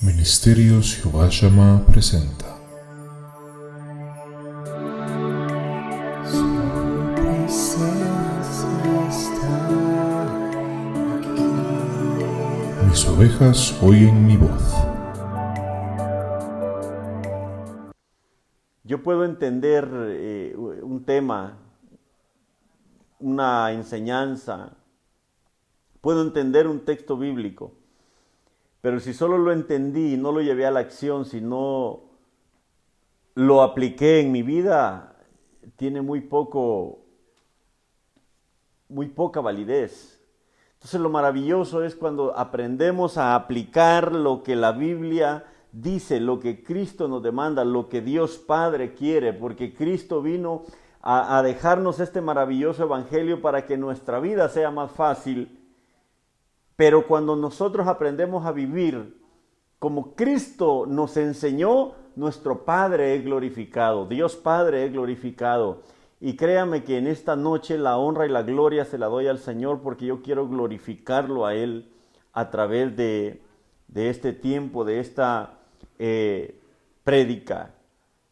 Ministerios Jehová Shammah presenta Su presencia está aquí. Mis ovejas oyen mi voz. Yo puedo entender un tema, una enseñanza, puedo entender un texto bíblico, pero si solo lo entendí y no lo llevé a la acción, si no lo apliqué en mi vida, tiene muy poca validez. Entonces lo maravilloso es cuando aprendemos a aplicar lo que la Biblia dice, lo que Cristo nos demanda, lo que Dios Padre quiere, porque Cristo vino a dejarnos este maravilloso evangelio para que nuestra vida sea más fácil. Pero cuando nosotros aprendemos a vivir como Cristo nos enseñó, nuestro Padre es glorificado, Dios Padre es glorificado. Y créame que en esta noche la honra y la gloria se la doy al Señor porque yo quiero glorificarlo a Él a través de este tiempo, de esta prédica.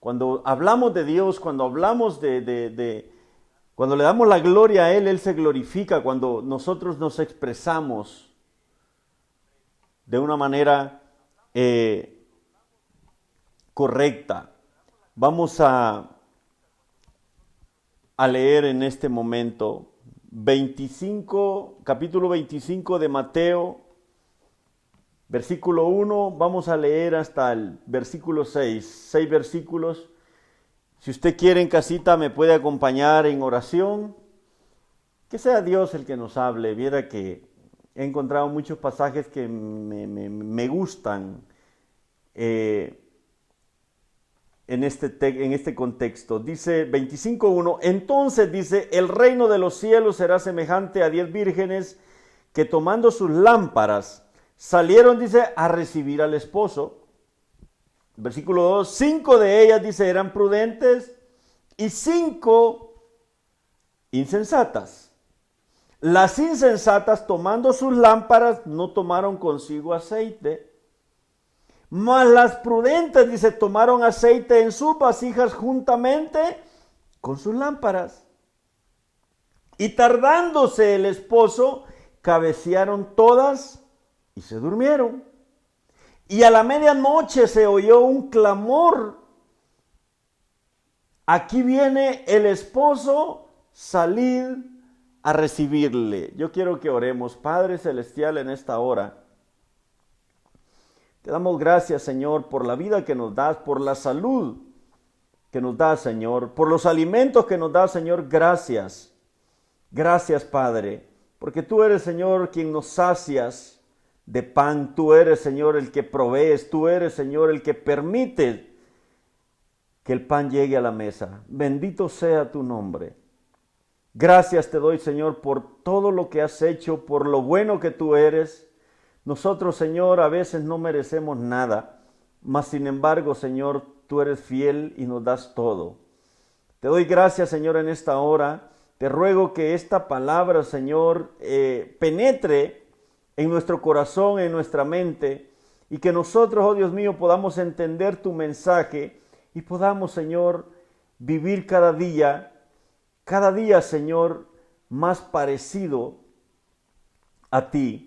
Cuando hablamos de Dios, cuando hablamos cuando le damos la gloria a Él, Él se glorifica cuando nosotros nos expresamos de una manera correcta. Vamos a leer en este momento capítulo 25 de Mateo, versículo 1, vamos a leer hasta el versículo 6 versículos. Si usted quiere en casita me puede acompañar en oración. Que sea Dios el que nos hable. Viera que he encontrado muchos pasajes que me gustan en este contexto. Dice 25:1, entonces dice, el reino de los cielos será semejante a 10 vírgenes que tomando sus lámparas salieron, dice, a recibir al esposo. Versículo 2, 5 de ellas, dice, eran prudentes y 5 insensatas. Las insensatas, tomando sus lámparas, no tomaron consigo aceite. Mas las prudentes, dice, tomaron aceite en sus vasijas juntamente con sus lámparas. Y tardándose el esposo, cabecearon todas y se durmieron. Y a la medianoche se oyó un clamor. Aquí viene el esposo, salid a recibirle. Yo quiero que oremos. Padre Celestial, en esta hora te damos gracias, Señor, por la vida que nos das, por la salud que nos das, Señor, por los alimentos que nos das, Señor. Gracias. Gracias, Padre, porque tú eres, Señor, quien nos sacias de pan. Tú eres, Señor, el que provees. Tú eres, Señor, el que permite que el pan llegue a la mesa. Bendito sea tu nombre. Gracias te doy, Señor, por todo lo que has hecho, por lo bueno que tú eres. Nosotros, Señor, a veces no merecemos nada, mas sin embargo, Señor, tú eres fiel y nos das todo. Te doy gracias, Señor, en esta hora. Te ruego que esta palabra, Señor, penetre en nuestro corazón, en nuestra mente, y que nosotros, oh Dios mío, podamos entender tu mensaje y podamos, Señor, vivir cada día, Señor, más parecido a ti.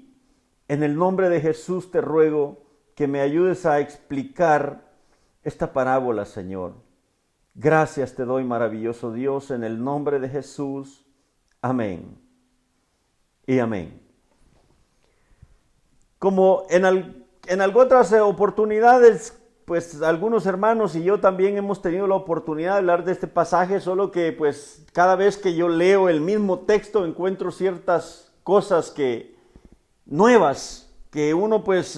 En el nombre de Jesús te ruego que me ayudes a explicar esta parábola, Señor. Gracias te doy, maravilloso Dios, en el nombre de Jesús. Amén y amén. Como en otras oportunidades, pues algunos hermanos y yo también hemos tenido la oportunidad de hablar de este pasaje, solo que pues cada vez que yo leo el mismo texto encuentro ciertas cosas nuevas, que uno pues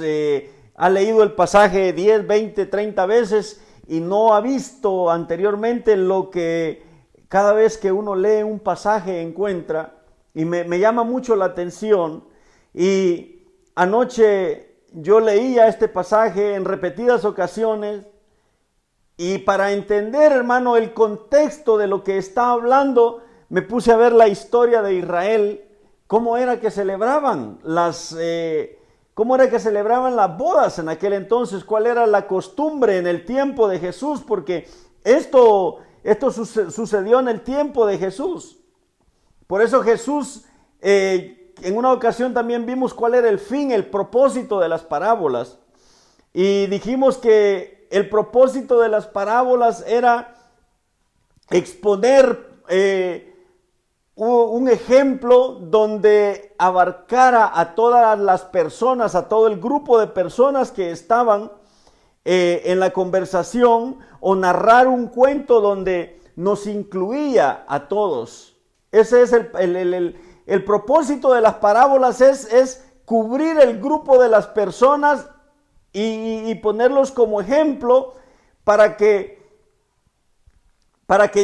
ha leído el pasaje 10, 20, 30 veces y no ha visto anteriormente lo que cada vez que uno lee un pasaje encuentra, y me llama mucho la atención. Y anoche yo leía este pasaje en repetidas ocasiones y para entender, hermano, el contexto de lo que está hablando, me puse a ver la historia de Israel, cómo era que celebraban cómo era que celebraban las bodas en aquel entonces, cuál era la costumbre en el tiempo de Jesús, porque esto sucedió en el tiempo de Jesús. Por eso Jesús, en una ocasión también vimos cuál era el fin, el propósito de las parábolas. Y dijimos que el propósito de las parábolas era exponer un ejemplo donde abarcara a todas las personas, a todo el grupo de personas que estaban en la conversación, o narrar un cuento donde nos incluía a todos. Ese es el propósito de las parábolas, es cubrir el grupo de las personas y ponerlos como ejemplo para que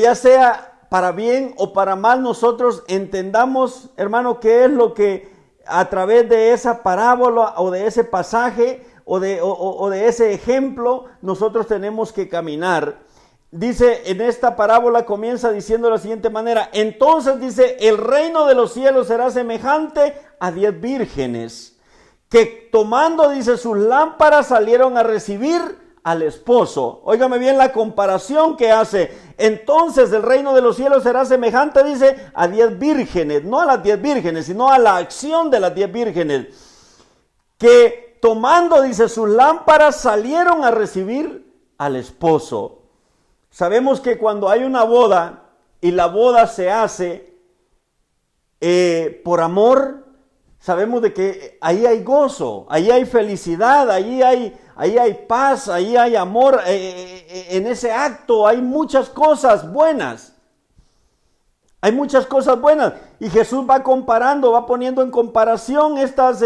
ya sea para bien o para mal nosotros entendamos, hermano, qué es lo que a través de esa parábola o de ese pasaje o de ese ejemplo nosotros tenemos que caminar. Dice, en esta parábola comienza diciendo de la siguiente manera: entonces dice, el reino de los cielos será semejante a 10 vírgenes que tomando, dice, sus lámparas salieron a recibir al esposo. Óigame bien la comparación que hace. Entonces el reino de los cielos será semejante, dice, a 10 vírgenes, no a las 10 vírgenes, sino a la acción de las 10 vírgenes, que tomando, dice, sus lámparas salieron a recibir al esposo. Sabemos que cuando hay una boda y la boda se hace por amor, sabemos de que ahí hay gozo, ahí hay felicidad, ahí hay paz, ahí hay amor. En ese acto hay muchas cosas buenas. Hay muchas cosas buenas. Y Jesús va comparando, va poniendo en comparación estos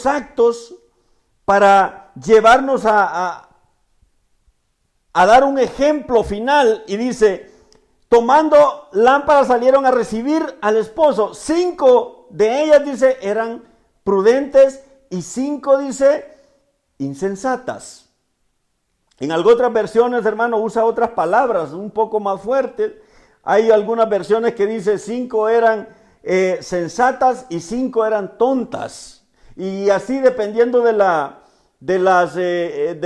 actos para llevarnos a dar un ejemplo final. Y dice, tomando lámparas salieron a recibir al esposo. 5 de ellas, dice, eran prudentes y 5, dice, insensatas. En otras versiones, hermano, usa otras palabras un poco más fuertes. Hay algunas versiones que dice 5 eran sensatas y 5 eran tontas. Y así, dependiendo de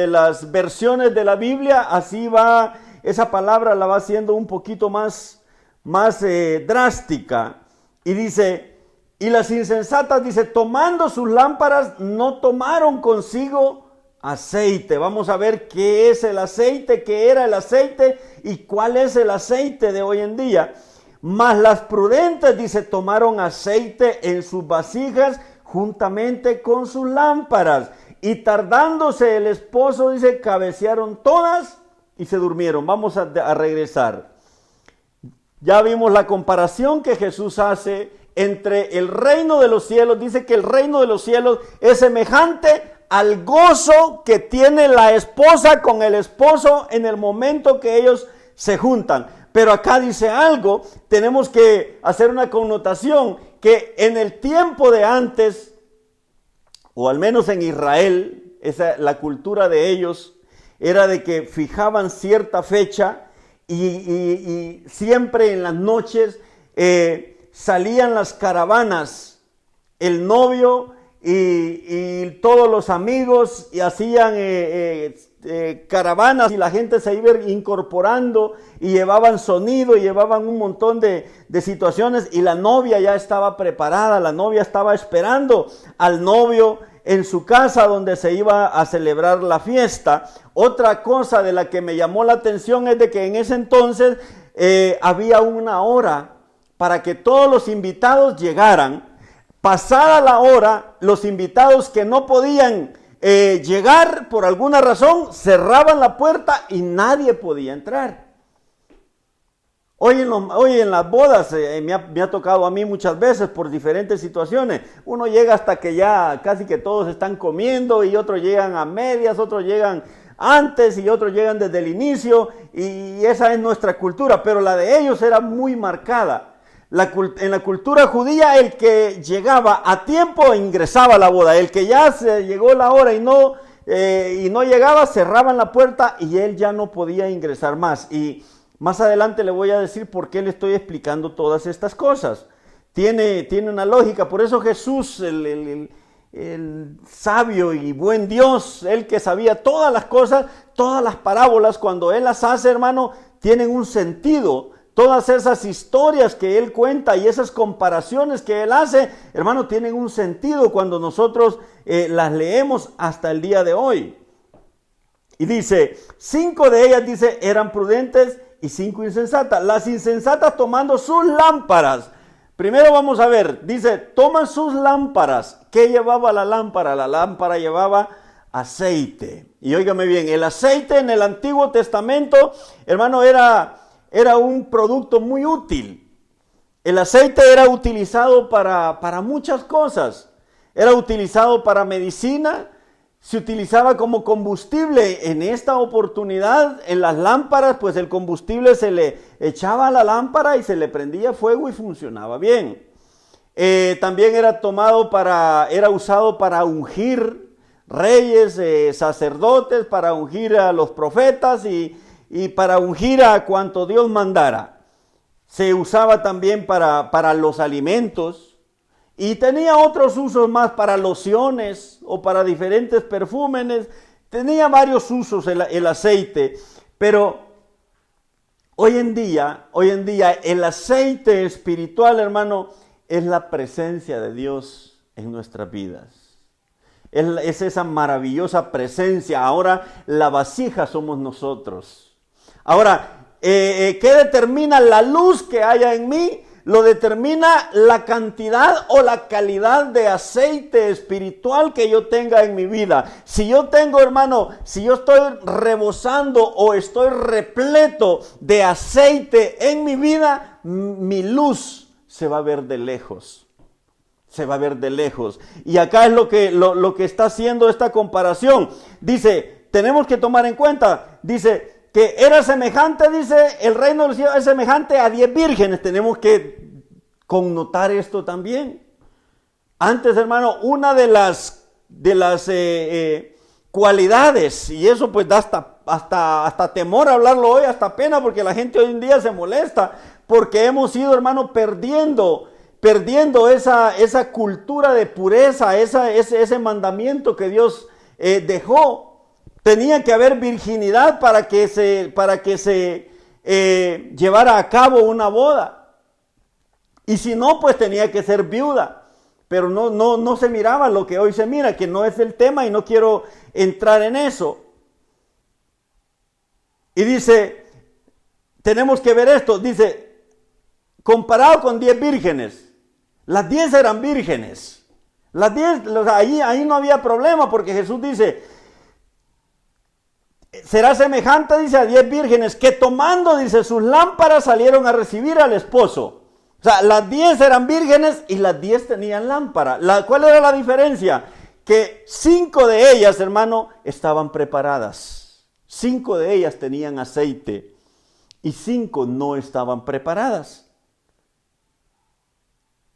las versiones de la Biblia, así va, esa palabra la va haciendo un poquito más drástica. Y dice, y las insensatas, dice, tomando sus lámparas, no tomaron consigo aceite. Vamos a ver qué es el aceite, qué era el aceite y cuál es el aceite de hoy en día. Mas las prudentes, dice, tomaron aceite en sus vasijas juntamente con sus lámparas. Y tardándose el esposo, dice, cabecearon todas y se durmieron. Vamos a regresar. Ya vimos la comparación que Jesús hace entre el reino de los cielos. Dice que el reino de los cielos es semejante al gozo que tiene la esposa con el esposo en el momento que ellos se juntan. Pero acá dice algo, tenemos que hacer una connotación, que en el tiempo de antes, o al menos en Israel, la cultura de ellos era de que fijaban cierta fecha y siempre en las noches salían las caravanas, el novio y todos los amigos, y hacían caravanas, y la gente se iba incorporando y llevaban sonido y llevaban un montón de situaciones, y la novia ya estaba preparada, la novia estaba esperando al novio en su casa donde se iba a celebrar la fiesta. Otra cosa de la que me llamó la atención es de que en ese entonces había una hora para que todos los invitados llegaran. Pasada la hora, los invitados que no podían llegar por alguna razón, cerraban la puerta y nadie podía entrar. Hoy en las bodas me ha tocado a mí muchas veces por diferentes situaciones. Uno llega hasta que ya casi que todos están comiendo, y otros llegan a medias, otros llegan antes y otros llegan desde el inicio, y esa es nuestra cultura, pero la de ellos era muy marcada. En la cultura judía, el que llegaba a tiempo ingresaba a la boda. El que ya se llegó la hora y no llegaba, cerraban la puerta y él ya no podía ingresar más. Y más adelante le voy a decir por qué le estoy explicando todas estas cosas. tiene una lógica. Por eso Jesús, el sabio y buen Dios, el que sabía todas las cosas, todas las parábolas, cuando Él las hace, hermano, tienen un sentido. Todas esas historias que Él cuenta y esas comparaciones que Él hace, hermano, tienen un sentido cuando nosotros las leemos hasta el día de hoy. Y dice, 5 de ellas, dice, eran prudentes y 5 insensatas. Las insensatas tomando sus lámparas. Primero vamos a ver, dice, toman sus lámparas. ¿Qué llevaba la lámpara? La lámpara llevaba aceite. Y óigame bien, el aceite en el Antiguo Testamento, hermano, era un producto muy útil. El aceite era utilizado para muchas cosas. Era utilizado para medicina, se utilizaba como combustible. En esta oportunidad, en las lámparas, pues el combustible se le echaba a la lámpara y se le prendía fuego y funcionaba bien. También era usado para ungir reyes, sacerdotes, para ungir a los profetas y para ungir a cuanto Dios mandara. Se usaba también para los alimentos. Y tenía otros usos más para lociones o para diferentes perfúmenes. Tenía varios usos el aceite. Pero hoy en día el aceite espiritual, hermano, es la presencia de Dios en nuestras vidas. Es esa maravillosa presencia. Ahora la vasija somos nosotros. Ahora, ¿qué determina la luz que haya en mí? Lo determina la cantidad o la calidad de aceite espiritual que yo tenga en mi vida. Si yo tengo, hermano, si yo estoy rebosando o estoy repleto de aceite en mi vida, mi luz se va a ver de lejos. Se va a ver de lejos. Y acá es lo que está haciendo esta comparación. Dice, tenemos que tomar en cuenta, dice, que era semejante, dice, el reino de los cielos es semejante a 10 vírgenes. Tenemos que connotar esto también. Antes, hermano, una de las cualidades, y eso pues da hasta temor hablarlo hoy, hasta pena, porque la gente hoy en día se molesta, porque hemos ido, hermano, perdiendo esa cultura de pureza, ese mandamiento que Dios dejó. Tenía que haber virginidad para que se llevara a cabo una boda. Y si no, pues tenía que ser viuda. Pero no se miraba lo que hoy se mira, que no es el tema y no quiero entrar en eso. Y dice, tenemos que ver esto, dice, comparado con 10 vírgenes. Las 10 eran vírgenes. Las 10, ahí no había problema, porque Jesús dice, será semejante, dice, a 10 vírgenes que tomando, dice, sus lámparas salieron a recibir al esposo. O sea, las 10 eran vírgenes y las 10 tenían lámpara. ¿Cuál era la diferencia? Que 5 de ellas, hermano, estaban preparadas. 5 de ellas tenían aceite y 5 no estaban preparadas.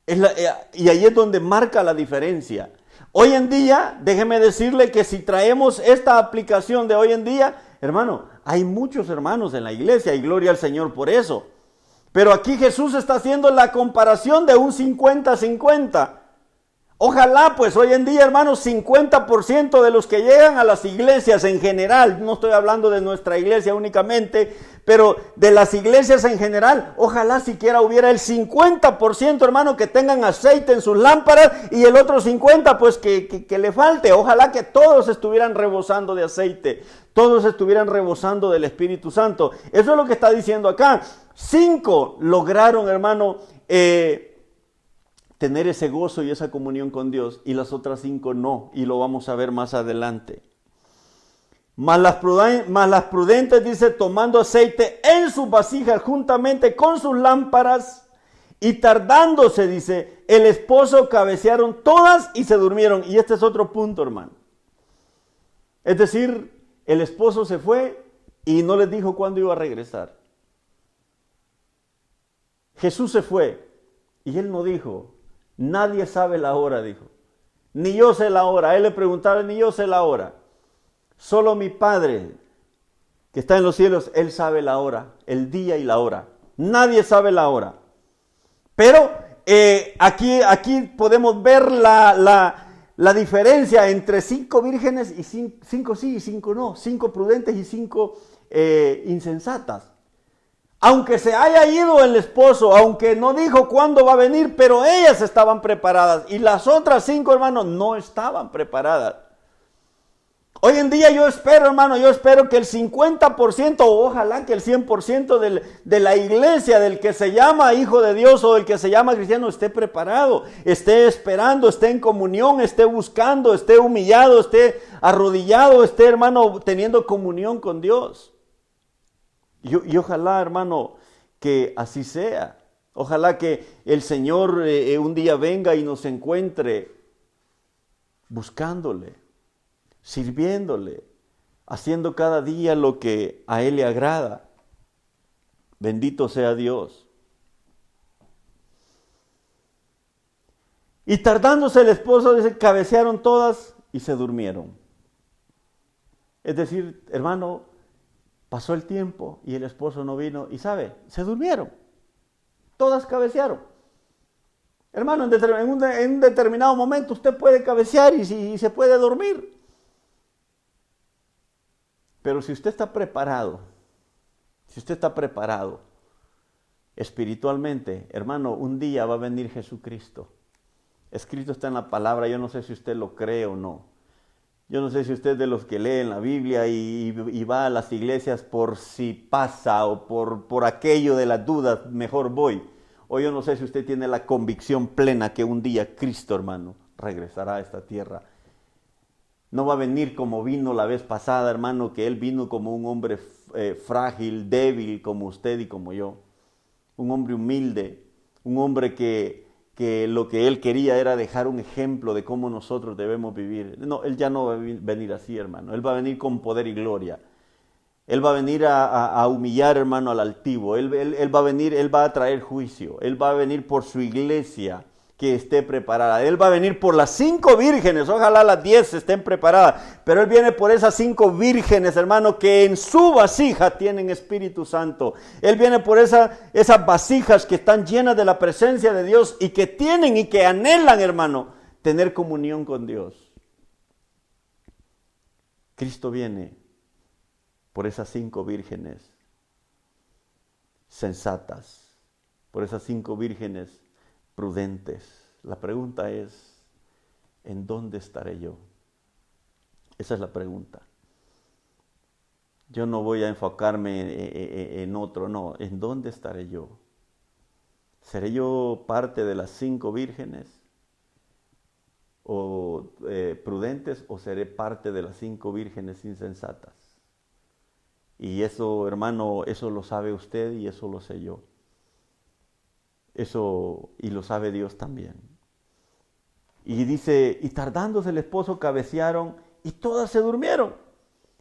Y ahí es donde marca la diferencia. Hoy en día, déjeme decirle que si traemos esta aplicación de hoy en día, hermano, hay muchos hermanos en la iglesia y gloria al Señor por eso. Pero aquí Jesús está haciendo la comparación de un 50-50. Ojalá, pues hoy en día, hermanos, 50% de los que llegan a las iglesias en general, no estoy hablando de nuestra iglesia únicamente, pero de las iglesias en general, ojalá siquiera hubiera el 50%, hermano, que tengan aceite en sus lámparas y el otro 50%, pues que le falte. Ojalá que todos estuvieran rebosando de aceite, todos estuvieran rebosando del Espíritu Santo. Eso es lo que está diciendo acá. 5 lograron, hermano, tener ese gozo y esa comunión con Dios, y las otras 5 no, y lo vamos a ver más adelante. Mas las prudentes, dice, tomando aceite en sus vasijas juntamente con sus lámparas, y tardándose, dice, el esposo cabecearon todas y se durmieron. Y este es otro punto, hermano. Es decir, el esposo se fue y no les dijo cuándo iba a regresar. Jesús se fue y él no dijo, nadie sabe la hora, dijo. Ni yo sé la hora. A él le preguntaron, ni yo sé la hora. Solo mi Padre, que está en los cielos, Él sabe la hora, el día y la hora. Nadie sabe la hora. Pero aquí podemos ver la diferencia entre 5 vírgenes y 5 sí y 5 no, 5 prudentes y 5 insensatas. Aunque se haya ido el esposo, aunque no dijo cuándo va a venir, pero ellas estaban preparadas y las otras 5, hermanos, no estaban preparadas. Hoy en día yo espero, hermano, que el 50% o ojalá que el 100% de la iglesia, del que se llama hijo de Dios o del que se llama cristiano, esté preparado, esté esperando, esté en comunión, esté buscando, esté humillado, esté arrodillado, esté, hermano, teniendo comunión con Dios. Y ojalá, hermano, que así sea. Ojalá que el Señor un día venga y nos encuentre buscándole, sirviéndole, haciendo cada día lo que a Él le agrada. Bendito sea Dios. Y tardándose el esposo, dice, cabecearon todas y se durmieron. Es decir, hermano, pasó el tiempo y el esposo no vino y ¿sabe? Se durmieron. Todas cabecearon. Hermano, en un determinado momento usted puede cabecear y se puede dormir. Pero si usted está preparado espiritualmente, hermano, un día va a venir Jesucristo. Escrito está en la palabra, yo no sé si usted lo cree o no. Yo no sé si usted es de los que leen la Biblia y va a las iglesias por si pasa o por aquello de las dudas, mejor voy. O yo no sé si usted tiene la convicción plena que un día Cristo, hermano, regresará a esta tierra. No va a venir como vino la vez pasada, hermano, que Él vino como un hombre frágil, débil, como usted y como yo. Un hombre humilde, un hombre que lo que Él quería era dejar un ejemplo de cómo nosotros debemos vivir. No, Él ya no va a venir así, hermano. Él va a venir con poder y gloria. Él va a venir a humillar, hermano, al altivo. Él va a venir, Él va a traer juicio. Él va a venir por su iglesia que esté preparada. Él va a venir por las 5 vírgenes, ojalá las 10 estén preparadas, pero Él viene por esas 5 vírgenes, hermano, que en su vasija tienen Espíritu Santo. Él viene por esas vasijas que están llenas de la presencia de Dios y que tienen y que anhelan, hermano, tener comunión con Dios. Cristo viene por esas 5 vírgenes sensatas, por esas 5 vírgenes prudentes. La pregunta es, ¿en dónde estaré yo? Esa es la pregunta. Yo no voy a enfocarme en otro, no. ¿En dónde estaré yo? ¿Seré yo parte de las 5 vírgenes o prudentes o seré parte de las 5 vírgenes insensatas? Y eso, hermano, eso lo sabe usted y eso lo sé yo. Eso, y lo sabe Dios también. Y dice, y tardándose el esposo cabecearon y todas se durmieron.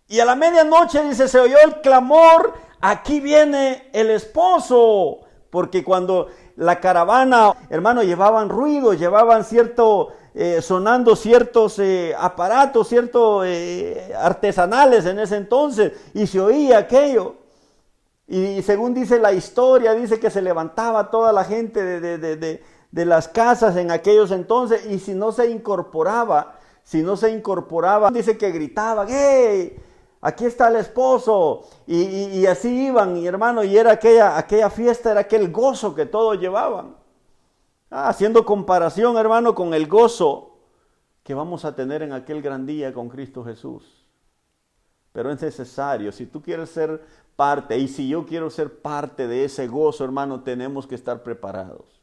Y a la medianoche, dice, se oyó el clamor, aquí viene el esposo. Porque cuando la caravana, hermano, llevaban ruido, llevaban sonando ciertos aparatos, artesanales en ese entonces, y se oía aquello. Y según dice la historia, dice que se levantaba toda la gente de las casas en aquellos entonces, y si no se incorporaba, dice que gritaban, ¡hey! Aquí está el esposo, y así iban, y hermano, y era aquella fiesta, era aquel gozo que todos llevaban. Haciendo comparación, hermano, con el gozo que vamos a tener en aquel gran día con Cristo Jesús. Pero es necesario, si tú quieres ser parte, y si yo quiero ser parte de ese gozo, hermano, tenemos que estar preparados.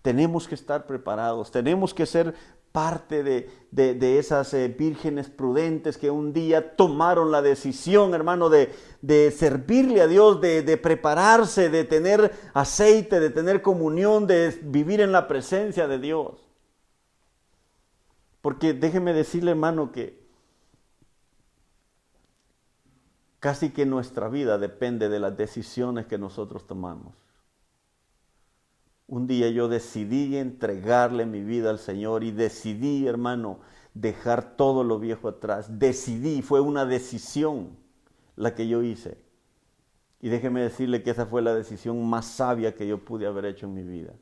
Tenemos que estar preparados, tenemos que ser parte de esas vírgenes prudentes que un día tomaron la decisión, hermano, de servirle a Dios, de prepararse, de tener aceite, de tener comunión, de vivir en la presencia de Dios. Porque déjeme decirle, hermano, que casi que nuestra vida depende de las decisiones que nosotros tomamos. Un día yo decidí entregarle mi vida al Señor y decidí, hermano, dejar todo lo viejo atrás. Decidí, fue una decisión la que yo hice. Y déjeme decirle que esa fue la decisión más sabia que yo pude haber hecho en mi vida.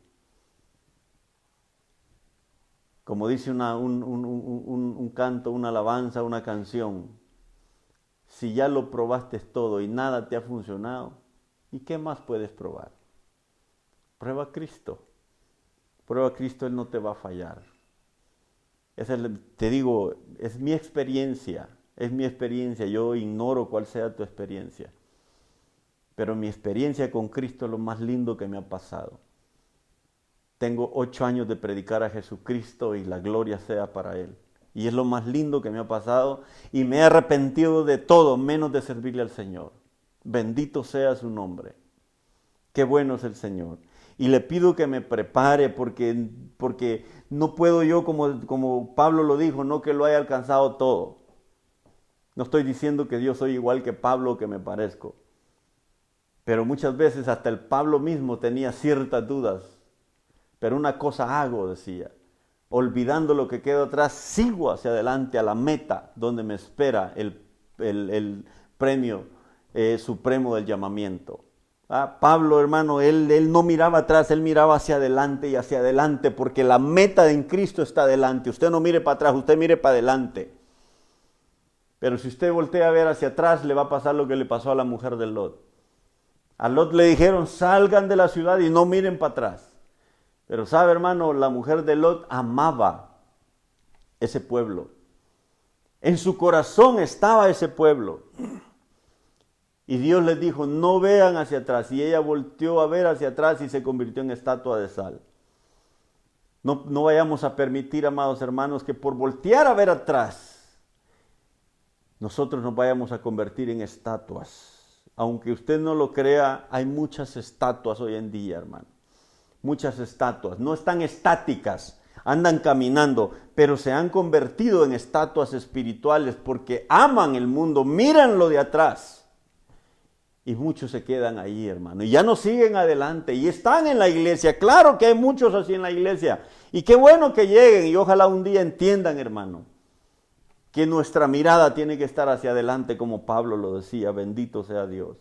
Como dice un canto, una alabanza, una canción, si ya lo probaste todo y nada te ha funcionado, ¿y qué más puedes probar? Prueba a Cristo. Prueba a Cristo, Él no te va a fallar. Te digo, es mi experiencia. Yo ignoro cuál sea tu experiencia. Pero mi experiencia con Cristo es lo más lindo que me ha pasado. Tengo 8 años de predicar a Jesucristo y la gloria sea para Él. Y es lo más lindo que me ha pasado y me he arrepentido de todo menos de servirle al Señor. Bendito sea su nombre. Qué bueno es el Señor. Y le pido que me prepare porque no puedo yo, como Pablo lo dijo, no que lo haya alcanzado todo. No estoy diciendo que yo soy igual que Pablo o que me parezco. Pero muchas veces hasta el Pablo mismo tenía ciertas dudas. Pero una cosa hago, decía. Olvidando lo que queda atrás, sigo hacia adelante a la meta donde me espera el premio supremo del llamamiento. Pablo, hermano, él no miraba atrás, él miraba hacia adelante y hacia adelante, porque la meta en Cristo está adelante. Usted no mire para atrás, usted mire para adelante. Pero si usted voltea a ver hacia atrás, le va a pasar lo que le pasó a la mujer de Lot. A Lot le dijeron, salgan de la ciudad y no miren para atrás. Pero sabe, hermano, la mujer de Lot amaba ese pueblo. En su corazón estaba ese pueblo. Y Dios les dijo, no vean hacia atrás. Y ella volteó a ver hacia atrás y se convirtió en estatua de sal. No vayamos a permitir, amados hermanos, que por voltear a ver atrás, nosotros nos vayamos a convertir en estatuas. Aunque usted no lo crea, hay muchas estatuas hoy en día, hermano. Muchas estatuas. No están estáticas, andan caminando, pero se han convertido en estatuas espirituales porque aman el mundo, miran lo de atrás. Y muchos se quedan ahí, hermano. Y ya no siguen adelante. Y están en la iglesia. Claro que hay muchos así en la iglesia. Y qué bueno que lleguen. Y ojalá un día entiendan, hermano, que nuestra mirada tiene que estar hacia adelante, como Pablo lo decía. Bendito sea Dios.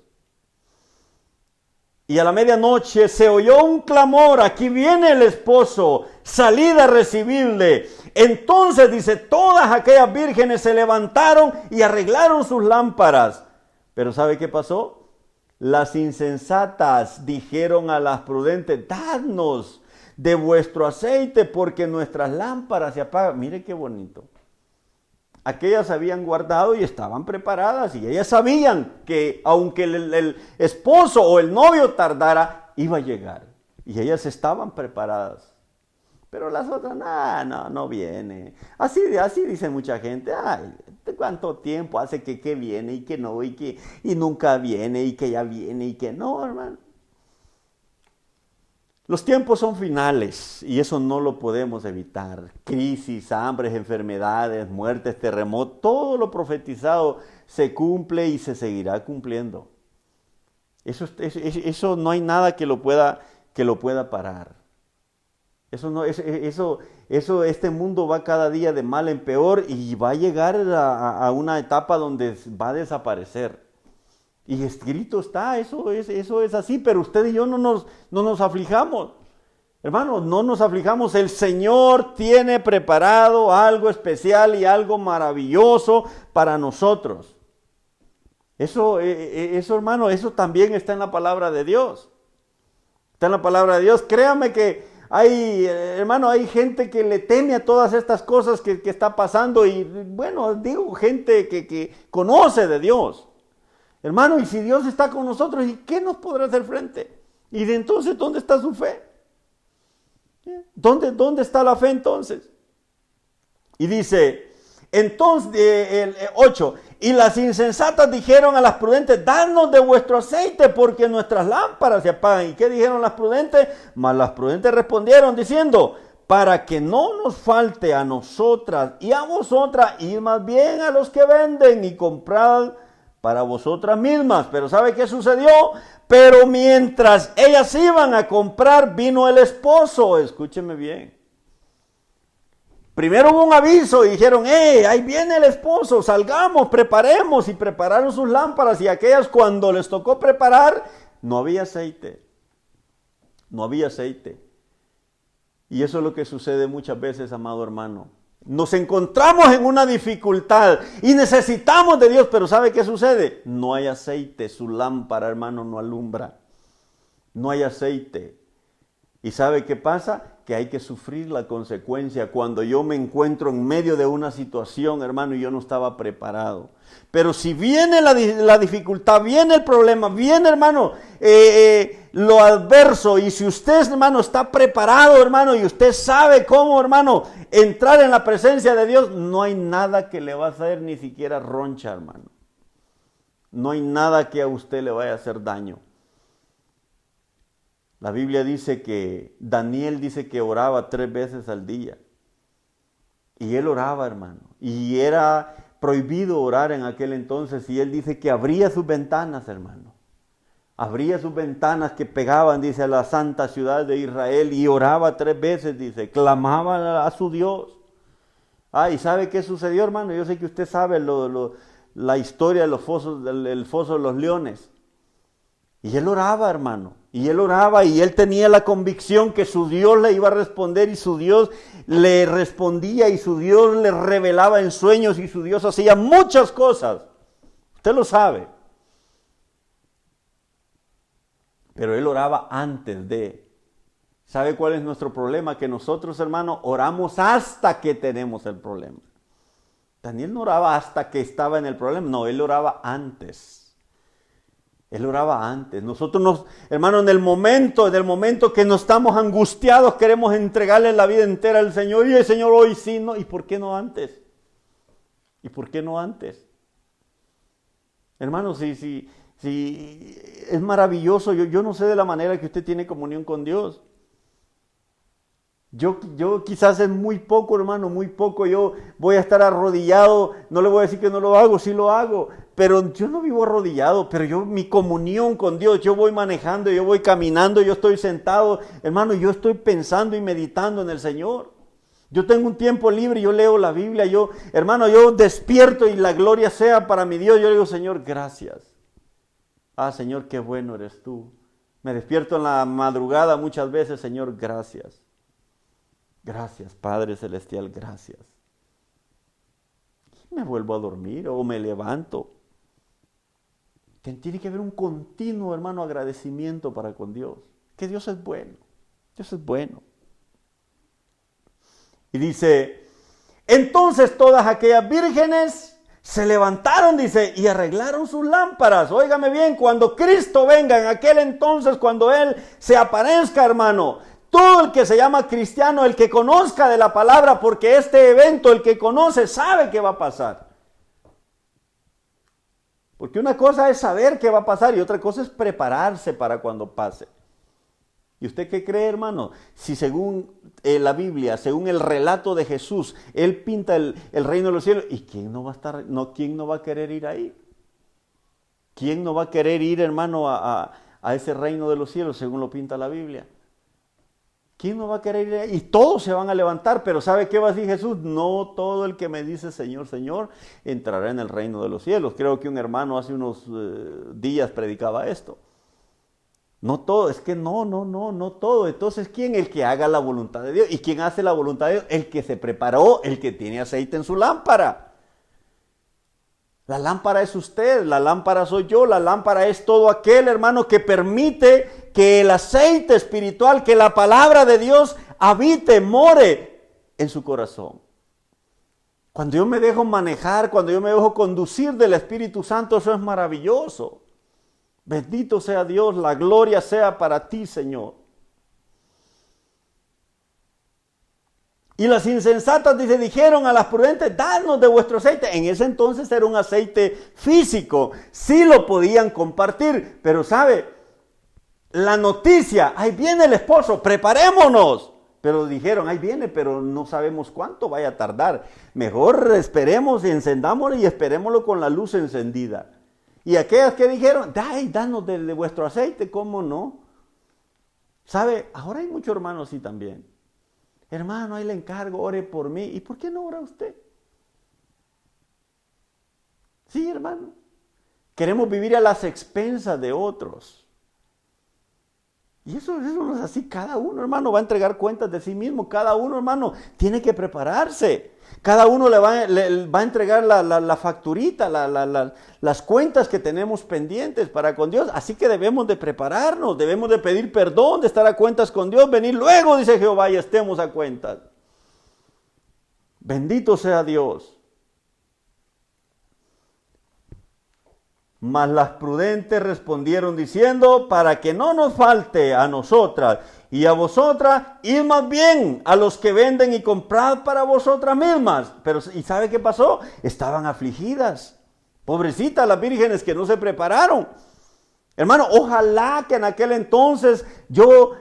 Y a la medianoche se oyó un clamor. Aquí viene el esposo. Salid a recibirle. Entonces, dice, todas aquellas vírgenes se levantaron y arreglaron sus lámparas. Pero ¿sabe qué pasó? Las insensatas dijeron a las prudentes, dadnos de vuestro aceite porque nuestras lámparas se apagan. Mire qué bonito. Aquellas habían guardado y estaban preparadas y ellas sabían que aunque el esposo o el novio tardara, iba a llegar. Y ellas estaban preparadas. Pero las otras, no viene. Así dice mucha gente, ay, ¿cuánto tiempo hace que viene y que no, y nunca viene y que ya viene y que no, hermano? Los tiempos son finales y eso no lo podemos evitar. Crisis, hambres, enfermedades, muertes, terremotos, todo lo profetizado se cumple y se seguirá cumpliendo. Eso no hay nada que lo pueda parar. Este mundo va cada día de mal en peor y va a llegar a una etapa donde va a desaparecer. Y escrito está, eso es así, pero usted y yo no nos aflijamos. Hermanos, no nos aflijamos. El Señor tiene preparado algo especial y algo maravilloso para nosotros. Eso, hermano, eso también está en la palabra de Dios. Está en la palabra de Dios. Créame que hay gente que le teme a todas estas cosas que está pasando y, bueno, digo, gente que conoce de Dios. Hermano, y si Dios está con nosotros, ¿y qué nos podrá hacer frente? Y de entonces, ¿dónde está su fe? ¿Dónde está la fe entonces? Y dice, entonces, el 8, y las insensatas dijeron a las prudentes, dadnos de vuestro aceite porque nuestras lámparas se apagan. ¿Y qué dijeron las prudentes? Mas las prudentes respondieron diciendo, para que no nos falte a nosotras y a vosotras, ir más bien a los que venden y comprad para vosotras mismas. Pero ¿sabe qué sucedió? Pero mientras ellas iban a comprar, vino el esposo. Escúcheme bien. Primero hubo un aviso y dijeron, ahí viene el esposo, salgamos, preparemos. Y prepararon sus lámparas y aquellas cuando les tocó preparar, no había aceite. No había aceite. Y eso es lo que sucede muchas veces, amado hermano. Nos encontramos en una dificultad y necesitamos de Dios, pero ¿sabe qué sucede? No hay aceite, su lámpara, hermano, no alumbra. No hay aceite. ¿Y sabe qué pasa? Que hay que sufrir la consecuencia cuando yo me encuentro en medio de una situación, hermano, y yo no estaba preparado. Pero si viene la dificultad, viene el problema, viene, hermano, lo adverso, y si usted, hermano, está preparado, hermano, y usted sabe cómo, hermano, entrar en la presencia de Dios, no hay nada que le va a hacer ni siquiera roncha, hermano. No hay nada que a usted le vaya a hacer daño. La Biblia dice que Daniel dice que oraba 3 veces al día. Y él oraba, hermano. Y era prohibido orar en aquel entonces. Y él dice que abría sus ventanas, hermano. Abría sus ventanas que pegaban, dice, a la santa ciudad de Israel. Y oraba 3 veces, dice. Clamaba a su Dios. ¿Y sabe qué sucedió, hermano? Yo sé que usted sabe la historia de los fosos, del foso de los leones. Y él oraba, hermano. Y él oraba y él tenía la convicción que su Dios le iba a responder y su Dios le respondía y su Dios le revelaba en sueños y su Dios hacía muchas cosas. Usted lo sabe. Pero él oraba antes de. ¿Sabe cuál es nuestro problema? Que nosotros, hermano, oramos hasta que tenemos el problema. Daniel no oraba hasta que estaba en el problema. No, él oraba antes. Él oraba antes. Nosotros, hermano, en el momento que nos estamos angustiados, queremos entregarle la vida entera al Señor. Y el Señor hoy sí, no. ¿Y por qué no antes? ¿Y por qué no antes? Hermano, si es maravilloso. Yo no sé de la manera que usted tiene comunión con Dios. Yo quizás es muy poco, hermano, muy poco. Yo voy a estar arrodillado, no le voy a decir que no lo hago, sí lo hago, pero yo no vivo arrodillado, pero mi comunión con Dios, yo voy manejando, yo voy caminando, yo estoy sentado, hermano, yo estoy pensando y meditando en el Señor. Yo tengo un tiempo libre, yo leo la Biblia, hermano, yo despierto y la gloria sea para mi Dios. Yo le digo, Señor, gracias. Señor, qué bueno eres tú. Me despierto en la madrugada muchas veces, Señor, gracias. Gracias, Padre Celestial, gracias. Me vuelvo a dormir o me levanto. Tiene que haber un continuo, hermano, agradecimiento para con Dios. Que Dios es bueno. Dios es bueno. Y dice, entonces todas aquellas vírgenes se levantaron, dice, y arreglaron sus lámparas. Óigame bien, cuando Cristo venga en aquel entonces, cuando Él se aparezca, hermano, todo el que se llama cristiano, el que conozca de la palabra, porque este evento, el que conoce, sabe qué va a pasar. Porque una cosa es saber qué va a pasar y otra cosa es prepararse para cuando pase. ¿Y usted qué cree, hermano? Si según la Biblia, según el relato de Jesús, Él pinta el reino de los cielos, ¿y quién no va a estar, quién no va a querer ir ahí? ¿Quién no va a querer ir, hermano, a ese reino de los cielos, según lo pinta la Biblia? ¿Quién no va a querer ir ahí? Y todos se van a levantar, pero ¿sabe qué va a decir Jesús? No todo el que me dice Señor, Señor, entrará en el reino de los cielos. Creo que un hermano hace unos días predicaba esto. No todo, es que no todo. Entonces, ¿quién? El que haga la voluntad de Dios. ¿Y quién hace la voluntad de Dios? El que se preparó, el que tiene aceite en su lámpara. La lámpara es usted, la lámpara soy yo, la lámpara es todo aquel, hermano, que permite que el aceite espiritual, que la palabra de Dios habite, more en su corazón. Cuando yo me dejo manejar, cuando yo me dejo conducir del Espíritu Santo, eso es maravilloso. Bendito sea Dios, la gloria sea para ti, Señor. Y las insensatas dijeron a las prudentes, dadnos de vuestro aceite. En ese entonces era un aceite físico, sí lo podían compartir, pero ¿sabe? La noticia, ahí viene el esposo, preparémonos. Pero dijeron, ahí viene, pero no sabemos cuánto vaya a tardar. Mejor esperemos y encendámoslo y esperémoslo con la luz encendida. Y aquellas que dijeron, danos de vuestro aceite, ¿cómo no? ¿Sabe? Ahora hay muchos hermanos así también. Hermano, ahí le encargo, ore por mí. ¿Y por qué no ora usted? Sí, hermano. Queremos vivir a las expensas de otros. Y eso no es así. Cada uno, hermano, va a entregar cuentas de sí mismo. Cada uno, hermano, tiene que prepararse. Cada uno le va a entregar la facturita, las cuentas que tenemos pendientes para con Dios. Así que debemos de prepararnos, debemos de pedir perdón, de estar a cuentas con Dios. Venir luego, dice Jehová, y estemos a cuentas. Bendito sea Dios. Mas las prudentes respondieron diciendo, para que no nos falte a nosotras y a vosotras, id más bien a los que venden y comprad para vosotras mismas. Pero, ¿y sabe qué pasó? Estaban afligidas. Pobrecitas las vírgenes que no se prepararon. Hermano, ojalá que en aquel entonces yo,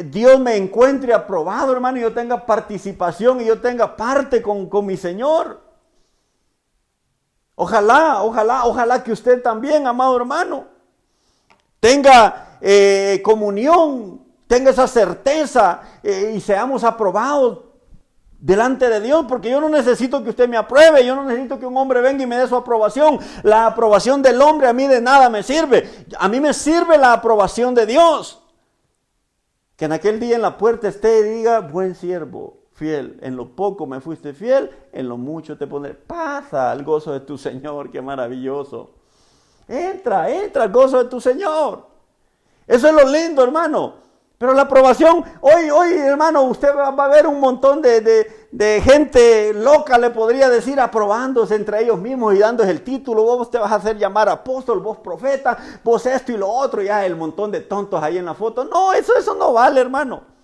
Dios me encuentre aprobado, hermano, y yo tenga participación y yo tenga parte con mi Señor. Ojalá que usted también, amado hermano, tenga comunión, tenga esa certeza y seamos aprobados delante de Dios, porque yo no necesito que usted me apruebe, yo no necesito que un hombre venga y me dé su aprobación. La aprobación del hombre a mí de nada me sirve. A mí me sirve la aprobación de Dios. Que en aquel día en la puerta esté y diga, buen siervo, fiel, en lo poco me fuiste fiel, en lo mucho te pondré. Pasa al gozo de tu Señor, qué maravilloso. Entra al gozo de tu Señor. Eso es lo lindo, hermano. Pero la aprobación, hoy, hermano, usted va a ver un montón de gente loca, le podría decir, aprobándose entre ellos mismos y dándose el título. Vos te vas a hacer llamar apóstol, vos profeta, vos esto y lo otro, ya el montón de tontos ahí en la foto. No, eso no vale, hermano.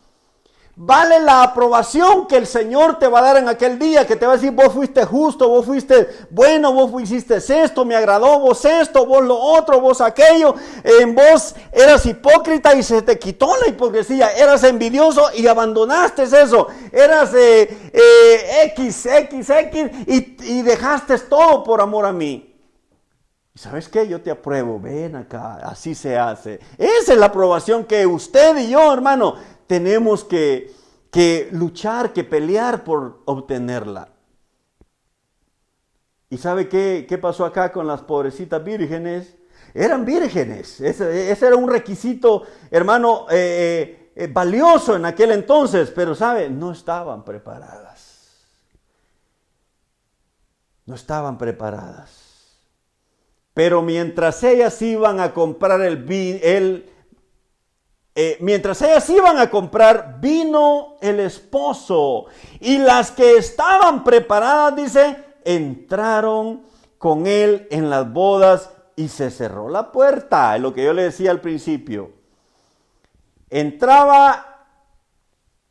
Vale la aprobación que el Señor te va a dar en aquel día, que te va a decir, vos fuiste justo, vos fuiste bueno, vos hiciste esto, me agradó, vos esto, vos lo otro, vos aquello. En vos eras hipócrita y se te quitó la hipocresía, eras envidioso y abandonaste eso, eras X y dejaste todo por amor a mí. ¿Y sabes qué? Yo te apruebo, ven acá, así se hace. Esa es la aprobación que usted y yo, hermano, tenemos que luchar, que pelear por obtenerla. ¿Y sabe qué pasó acá con las pobrecitas vírgenes? Eran vírgenes. Ese era un requisito, hermano, valioso en aquel entonces. Pero, ¿sabe? No estaban preparadas. No estaban preparadas. Pero mientras ellas iban a comprar mientras ellas iban a comprar, vino el esposo. Y las que estaban preparadas, dice, entraron con él en las bodas y se cerró la puerta. Es lo que yo le decía al principio. Entraba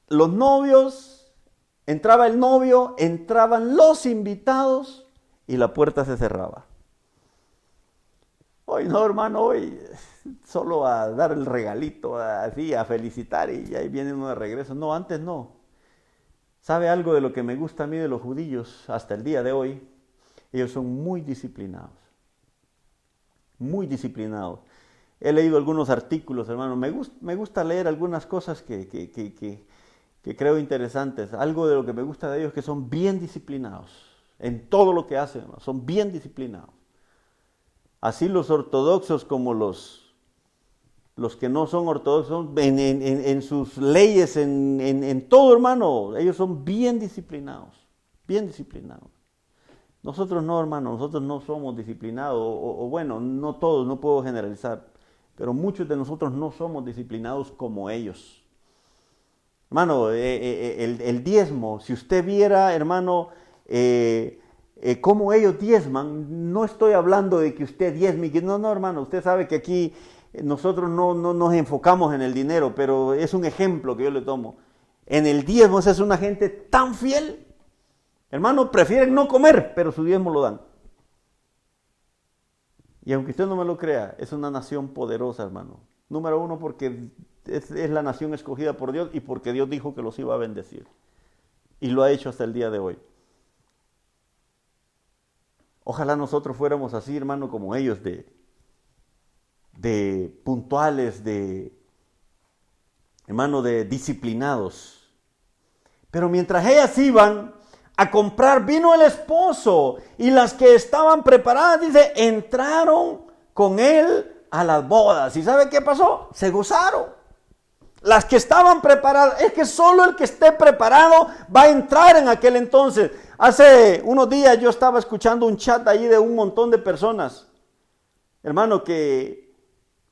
los novios, entraba el novio, entraban los invitados y la puerta se cerraba. Hoy no, hermano, hoy solo a dar el regalito, así, a felicitar y ahí viene uno de regreso. No, antes no. ¿Sabe algo de lo que me gusta a mí de los judíos hasta el día de hoy? Ellos son muy disciplinados. Muy disciplinados. He leído algunos artículos, hermano. Me gusta leer algunas cosas que creo interesantes. Algo de lo que me gusta de ellos es que son bien disciplinados. En todo lo que hacen, hermano, son bien disciplinados. Así los ortodoxos como los que no son ortodoxos, en sus leyes, en todo, hermano, ellos son bien disciplinados, bien disciplinados. Nosotros no, hermano, nosotros no somos disciplinados, o bueno, no todos, no puedo generalizar, pero muchos de nosotros no somos disciplinados como ellos. Hermano, el diezmo, si usted viera, hermano, cómo ellos diezman, no estoy hablando de que usted diezme, no, hermano, usted sabe que aquí nosotros no nos enfocamos en el dinero, pero es un ejemplo que yo le tomo. En el diezmo esa es una gente tan fiel, hermano, prefieren no comer, pero su diezmo lo dan. Y aunque usted no me lo crea, es una nación poderosa, hermano. Número uno, porque es la nación escogida por Dios y porque Dios dijo que los iba a bendecir. Y lo ha hecho hasta el día de hoy. Ojalá nosotros fuéramos así, hermano, como ellos, de puntuales, hermano, de disciplinados. Pero mientras ellas iban a comprar, vino el esposo, y las que estaban preparadas, dice, entraron con él a las bodas. ¿Y sabe qué pasó? Se gozaron. Las que estaban preparadas, es que solo el que esté preparado va a entrar en aquel entonces. Hace unos días yo estaba escuchando un chat ahí de un montón de personas, hermano, que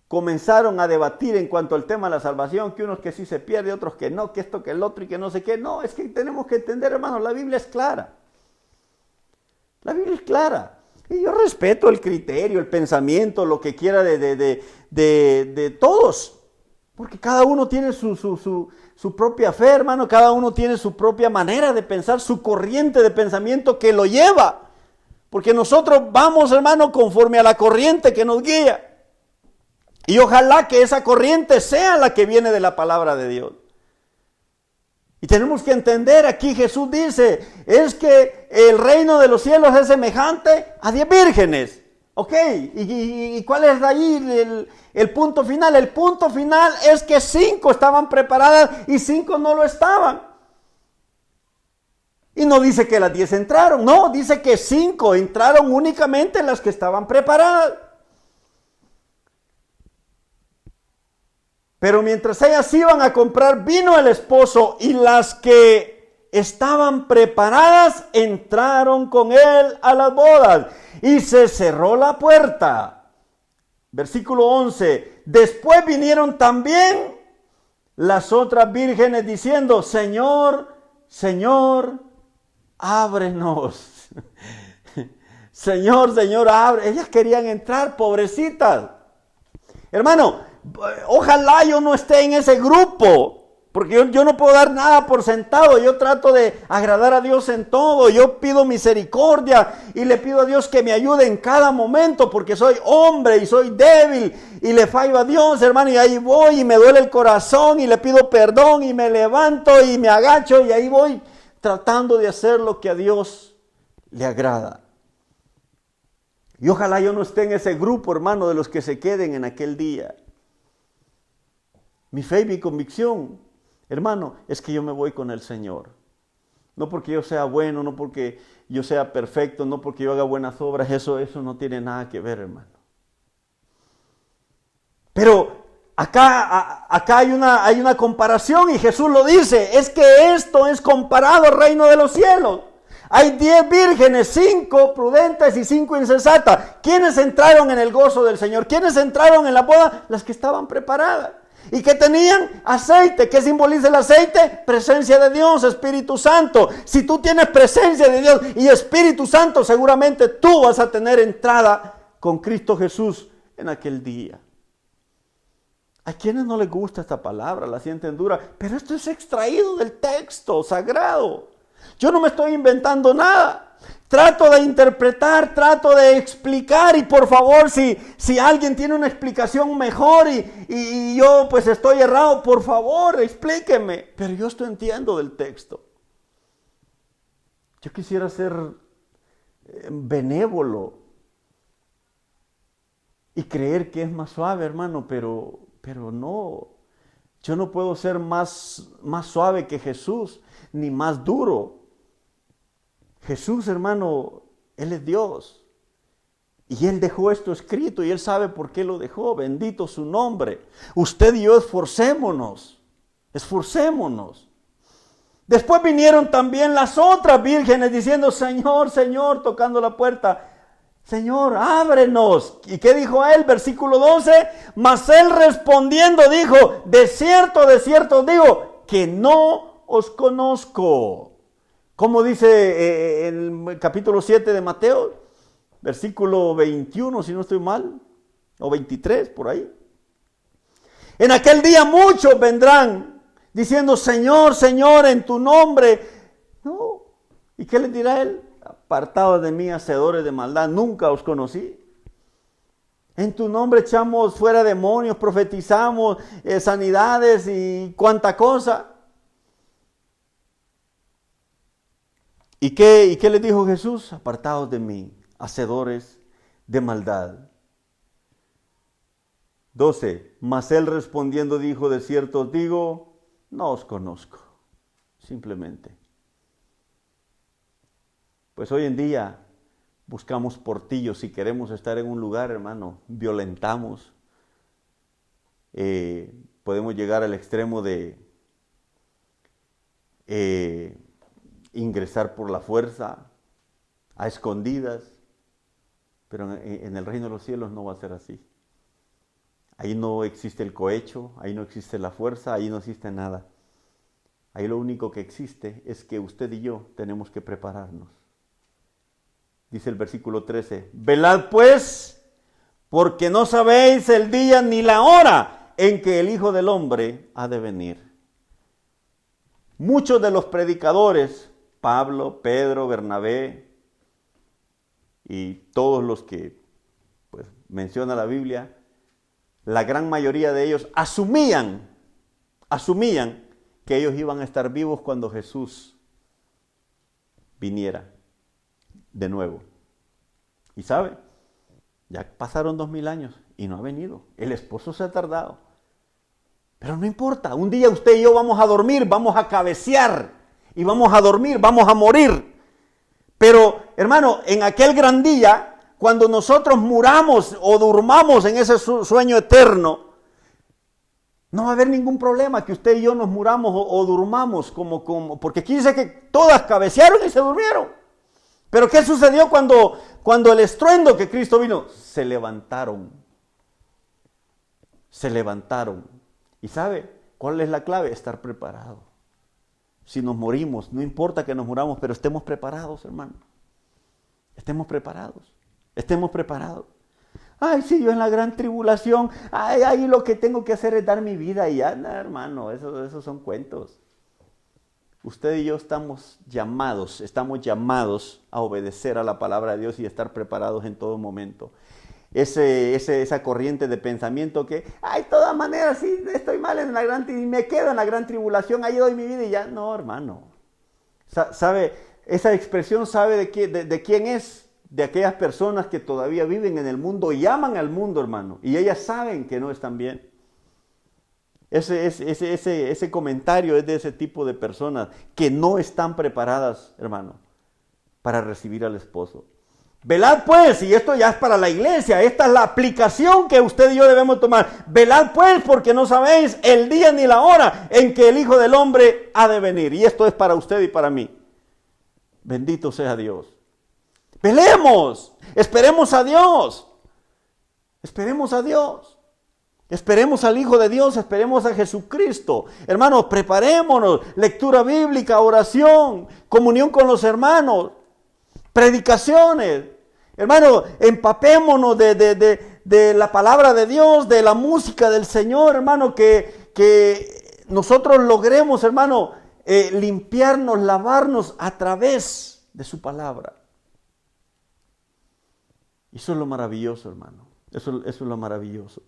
comenzaron a debatir en cuanto al tema de la salvación, que unos que sí se pierde, otros que no, que esto, que el otro y que no sé qué. No, es que tenemos que entender, hermano, la Biblia es clara. La Biblia es clara. Y yo respeto el criterio, el pensamiento, lo que quiera de todos. Porque cada uno tiene su propia fe, hermano. Cada uno tiene su propia manera de pensar, su corriente de pensamiento que lo lleva. Porque nosotros vamos, hermano, conforme a la corriente que nos guía. Y ojalá que esa corriente sea la que viene de la palabra de Dios. Y tenemos que entender, aquí Jesús dice, es que el reino de los cielos es semejante a 10 vírgenes. Ok, ¿y cuál es ahí el punto final? El punto final es que 5 estaban preparadas y 5 no lo estaban. Y no dice que las 10 entraron, no, dice que 5 entraron únicamente las que estaban preparadas. Pero mientras ellas iban a comprar, vino el esposo y las que estaban preparadas entraron con él a las bodas y se cerró la puerta. Versículo 11. Después vinieron también las otras vírgenes diciendo, Señor, Señor, ábrenos. Señor, Señor, abre. Ellas querían entrar, pobrecitas. Hermano, ojalá yo no esté en ese grupo, porque yo no puedo dar nada por sentado. Yo trato de agradar a Dios en todo. Yo pido misericordia y le pido a Dios que me ayude en cada momento, porque soy hombre y soy débil y le fallo a Dios, hermano, y ahí voy y me duele el corazón y le pido perdón y me levanto y me agacho y ahí voy tratando de hacer lo que a Dios le agrada. Y ojalá yo no esté en ese grupo, hermano, de los que se queden en aquel día. Mi fe y mi convicción, hermano, es que yo me voy con el Señor. No porque yo sea bueno, no porque yo sea perfecto, no porque yo haga buenas obras, eso no tiene nada que ver, hermano. Pero acá hay una comparación y Jesús lo dice, es que esto es comparado al reino de los cielos. Hay 10 vírgenes, 5 prudentes y 5 insensatas. ¿Quiénes entraron en el gozo del Señor? ¿Quiénes entraron en la boda? Las que estaban preparadas. ¿Y que tenían? Aceite. ¿Qué simboliza el aceite? Presencia de Dios, Espíritu Santo. Si tú tienes presencia de Dios y Espíritu Santo, seguramente tú vas a tener entrada con Cristo Jesús en aquel día. A quienes no les gusta esta palabra, la sienten dura, pero esto es extraído del texto sagrado. Yo no me estoy inventando nada. Trato de interpretar, trato de explicar y por favor, si alguien tiene una explicación mejor y yo pues estoy errado, por favor, explíqueme. Pero yo estoy entiendo del texto. Yo quisiera ser benévolo y creer que es más suave, hermano, pero no. Yo no puedo ser más suave que Jesús, ni más duro. Jesús, hermano, Él es Dios. Y Él dejó esto escrito y Él sabe por qué lo dejó. Bendito su nombre. Usted y yo esforcémonos. Después vinieron también las otras vírgenes diciendo, Señor, Señor, tocando la puerta. Señor, ábrenos. ¿Y qué dijo Él? Versículo 12. Mas Él respondiendo dijo, de cierto os digo, que no os conozco. Como dice en el capítulo 7 de Mateo, versículo 21, si no estoy mal, o 23, por ahí. En aquel día muchos vendrán diciendo, Señor, Señor, en tu nombre. No. ¿Y qué les dirá Él? Apartados de mí, hacedores de maldad, nunca os conocí. En tu nombre echamos fuera demonios, profetizamos sanidades y cuánta cosa. ¿Y qué les dijo Jesús? Apartados de mí, hacedores de maldad. 12. Mas Él respondiendo dijo, de cierto os digo, no os conozco. Simplemente. Pues hoy en día buscamos portillos. Si queremos estar en un lugar, hermano, violentamos, Podemos llegar al extremo de ingresar por la fuerza, a escondidas, pero en el reino de los cielos no va a ser así. Ahí no existe el cohecho, ahí no existe la fuerza, ahí no existe nada. Ahí lo único que existe es que usted y yo tenemos que prepararnos. Dice el versículo 13, velad pues, porque no sabéis el día ni la hora en que el Hijo del Hombre ha de venir. Muchos de los predicadores, Pablo, Pedro, Bernabé y todos los que pues, menciona la Biblia, la gran mayoría de ellos asumían que ellos iban a estar vivos cuando Jesús viniera de nuevo. Y sabe, ya pasaron 2000 años y no ha venido. El esposo se ha tardado. Pero no importa, un día usted y yo vamos a dormir, vamos a cabecear y vamos a dormir, vamos a morir. Pero, hermano, en aquel gran día, cuando nosotros muramos o durmamos en ese sueño eterno, no va a haber ningún problema que usted y yo nos muramos o durmamos porque aquí dice que todas cabecearon y se durmieron. Pero ¿qué sucedió cuando el estruendo que Cristo vino? Se levantaron. Se levantaron. ¿Y sabe cuál es la clave? Estar preparado. Si nos morimos, no importa que nos muramos, pero estemos preparados, hermano. Estemos preparados. Estemos preparados. Ay, sí, yo en la gran tribulación, ahí lo que tengo que hacer es dar mi vida y ya, no, hermano, esos son cuentos. Usted y yo estamos llamados a obedecer a la palabra de Dios y estar preparados en todo momento. Esa corriente de pensamiento que, de todas maneras, sí, estoy mal en la gran y me quedo en la gran tribulación, ahí doy mi vida y ya. No, hermano. ¿Sabe? Esa expresión, ¿sabe de quién es? De aquellas personas que todavía viven en el mundo y aman al mundo, hermano. Y ellas saben que no están bien. Ese comentario es de ese tipo de personas que no están preparadas, hermano, para recibir al esposo. Velad pues, y esto ya es para la iglesia, esta es la aplicación que usted y yo debemos tomar. Velad pues, porque no sabéis el día ni la hora en que el Hijo del Hombre ha de venir. Y esto es para usted y para mí. Bendito sea Dios. Velemos, esperemos a Dios. Esperemos a Dios. Esperemos al Hijo de Dios, esperemos a Jesucristo. Hermanos, preparémonos. Lectura bíblica, oración, comunión con los hermanos, predicaciones. Hermano, empapémonos de la palabra de Dios, de la música del Señor, hermano, que nosotros logremos, hermano, limpiarnos, lavarnos a través de su palabra. Eso es lo maravilloso, hermano. Eso es lo maravilloso.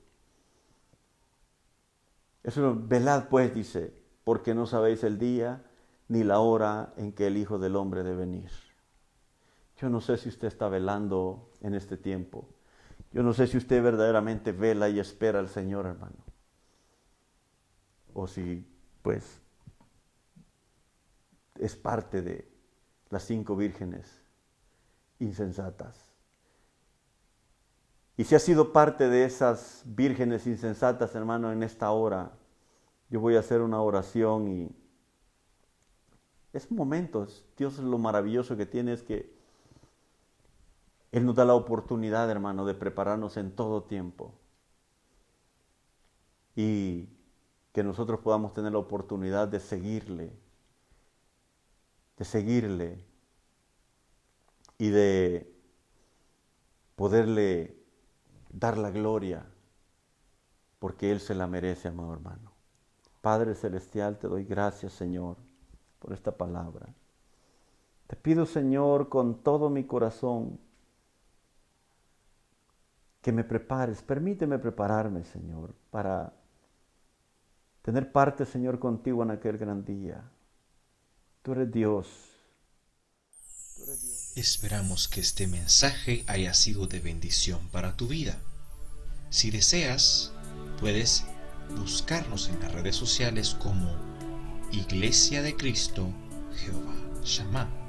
Velad pues, dice, porque no sabéis el día ni la hora en que el Hijo del Hombre debe venir. Yo no sé si usted está velando en este tiempo. Yo no sé si usted verdaderamente vela y espera al Señor, hermano. O si, pues, es parte de las 5 vírgenes insensatas. Y si ha sido parte de esas vírgenes insensatas, hermano, en esta hora, yo voy a hacer una oración y es momentos. Dios, lo maravilloso que tiene es que Él nos da la oportunidad, hermano, de prepararnos en todo tiempo. Y que nosotros podamos tener la oportunidad de seguirle y de poderle dar la gloria, porque Él se la merece, amado hermano. Padre Celestial, te doy gracias, Señor, por esta palabra. Te pido, Señor, con todo mi corazón, que me prepares. Permíteme prepararme, Señor, para tener parte, Señor, contigo en aquel gran día. Tú eres Dios. Esperamos que este mensaje haya sido de bendición para tu vida. Si deseas, puedes buscarnos en las redes sociales como Iglesia de Cristo Jehová Shammah.